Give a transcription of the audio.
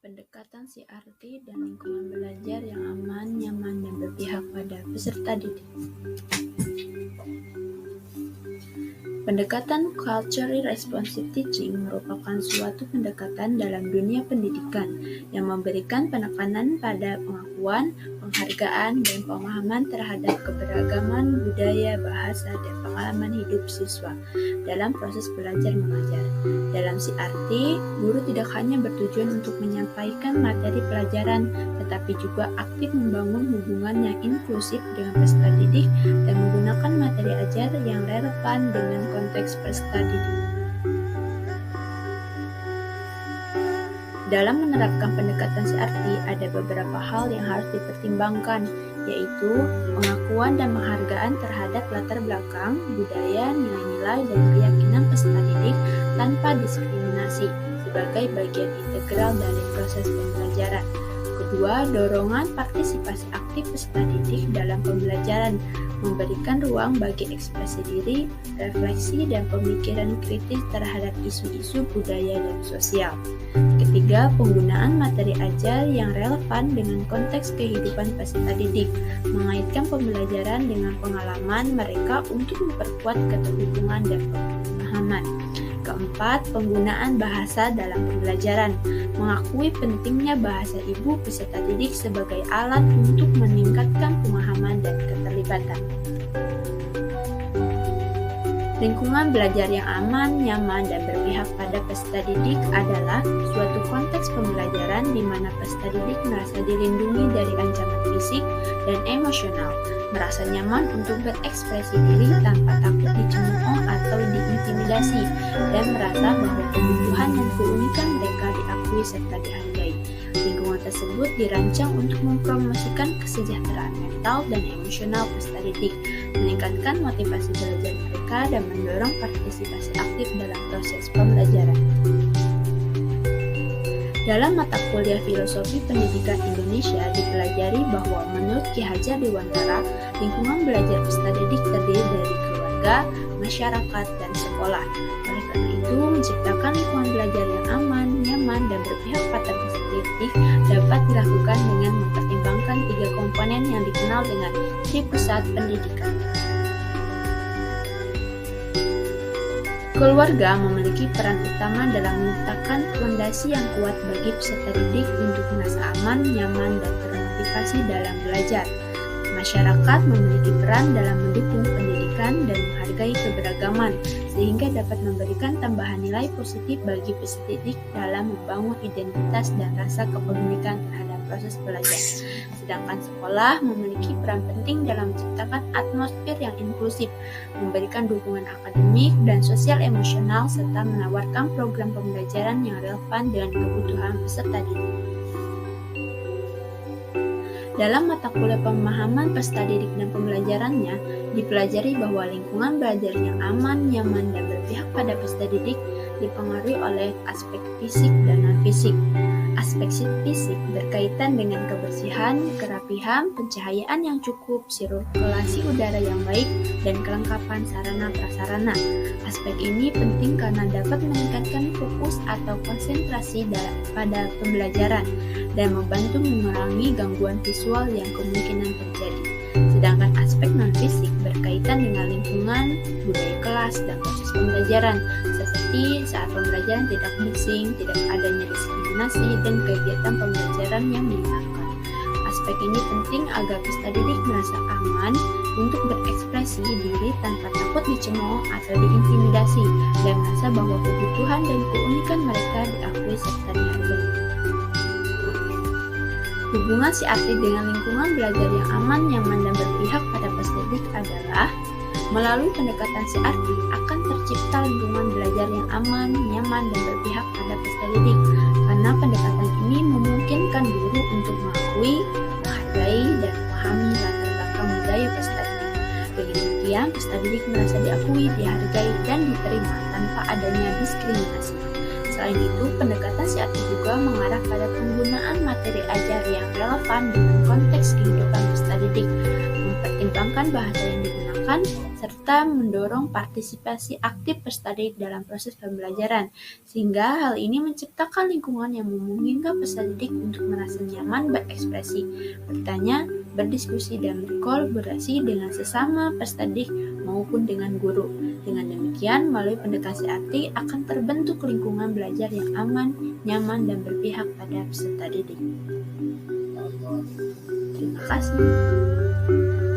Pendekatan CRT dan lingkungan belajar yang aman, nyaman, dan berpihak pada peserta didik. Pendekatan Culturally Responsive Teaching merupakan suatu pendekatan dalam dunia pendidikan yang memberikan penekanan pada pengakuan, penghargaan, dan pemahaman terhadap keberagaman budaya, bahasa, dan pengalaman hidup siswa dalam proses belajar mengajar. Dalam CRT, guru tidak hanya bertujuan untuk menyampaikan materi pelajaran, tetapi juga aktif membangun hubungan yang inklusif dengan peserta didik dan menggunakan materi ajar yang relevan dengan konteks peserta didik. Dalam menerapkan pendekatan CRT, ada beberapa hal yang harus dipertimbangkan, yaitu pengakuan dan penghargaan terhadap latar belakang, budaya, nilai-nilai, dan keyakinan peserta didik tanpa diskriminasi sebagai bagian integral dari proses pembelajaran. Kedua, dorongan partisipasi aktif peserta didik dalam pembelajaran, memberikan ruang bagi ekspresi diri, refleksi, dan pemikiran kritis terhadap isu-isu budaya dan sosial. Ketiga, penggunaan materi ajar yang relevan dengan konteks kehidupan peserta didik, mengaitkan pembelajaran dengan pengalaman mereka untuk memperkuat keterhubungan dan pemahaman. Keempat, penggunaan bahasa dalam pembelajaran, mengakui pentingnya bahasa ibu peserta didik sebagai alat untuk meningkatkan pemahaman dan keterlibatan. Lingkungan belajar yang aman, nyaman, dan berpihak pada peserta didik adalah suatu konteks pembelajaran di mana peserta didik merasa dilindungi dari ancaman fisik dan emosional, merasa nyaman untuk berekspresi diri tanpa takut dicemooh atau diintimidasi, dan merasa bahwa kebutuhan dan keunikan mereka diakui serta dihargai. Lingkungan tersebut dirancang untuk mempromosikan kesejahteraan mental dan emosional peserta didik, meningkatkan motivasi belajar mereka, dan mendorong partisipasi aktif dalam proses pembelajaran. Dalam mata kuliah Filosofi Pendidikan Indonesia dipelajari bahwa menurut Ki Hajar Dewantara, lingkungan belajar peserta didik terdiri dari keluarga, masyarakat, dan sekolah. Oleh karena itu, menciptakan lingkungan belajar yang aman, nyaman, dan berpihak pada peserta didik dapat dilakukan dengan mempertimbangkan 3 komponen yang dikenal dengan Tripusat Pendidikan. Keluarga memiliki peran utama dalam menciptakan fondasi yang kuat bagi peserta didik untuk merasa aman, nyaman, dan termotivasi dalam belajar. Masyarakat memiliki peran dalam mendukung pendidikan dan menghargai keberagaman, sehingga dapat memberikan tambahan nilai positif bagi peserta didik dalam membangun identitas dan rasa kepemilikan terhadap proses belajar. Sedangkan sekolah memiliki peran penting dalam menciptakan atmosfer yang inklusif, memberikan dukungan akademik dan sosial emosional, serta menawarkan program pembelajaran yang relevan dengan kebutuhan peserta didik. Dalam mata kuliah pemahaman peserta didik dan pembelajarannya, dipelajari bahwa lingkungan belajar yang aman, nyaman, dan berpihak pada peserta didik dipengaruhi oleh aspek fisik dan non-fisik. Aspek fisik berkaitan dengan kebersihan, kerapihan, pencahayaan yang cukup, sirkulasi udara yang baik, dan kelengkapan sarana-prasarana. Aspek ini penting karena dapat meningkatkan fokus atau konsentrasi pada pembelajaran dan membantu mengurangi gangguan visual yang kemungkinan terjadi. Sedangkan aspek non-fisik berkaitan dengan lingkungan, budaya kelas, dan proses pembelajaran, seperti saat pembelajaran tidak bising, tidak adanya diskriminasi, dan kegiatan pembelajaran yang menyenangkan. Aspek ini penting agar peserta didik merasa aman untuk berekspresi diri tanpa takut dicemooh atau diintimidasi, dan merasa bahwa kebutuhan dan keunikan mereka diakui serta dihargai. Hubungan CRT dengan lingkungan belajar yang aman, nyaman, dan berpihak pada peserta didik adalah melalui pendekatan CRT akan tercipta lingkungan belajar yang aman, nyaman, dan berpihak pada peserta didik, karena pendekatan ini memungkinkan guru untuk mengakui, menghargai, dan memahami latar belakang budaya peserta didik. Dengan demikian, peserta didik merasa diakui, dihargai, dan diterima tanpa adanya diskriminasi. Selain itu, pendekatan si arti juga mengarah pada penggunaan materi ajar yang relevan dengan konteks kehidupan peserta didik, mempertimbangkan bahasa yang digunakan, serta mendorong partisipasi aktif peserta didik dalam proses pembelajaran, sehingga hal ini menciptakan lingkungan yang memungkinkan peserta didik untuk merasa nyaman berekspresi, bertanya, berdiskusi, dan berkolaborasi dengan sesama peserta didik maupun dengan guru. Dengan demikian, melalui pendekatan arti akan terbentuk lingkungan belajar yang aman, nyaman, dan berpihak pada peserta didik. Terima kasih.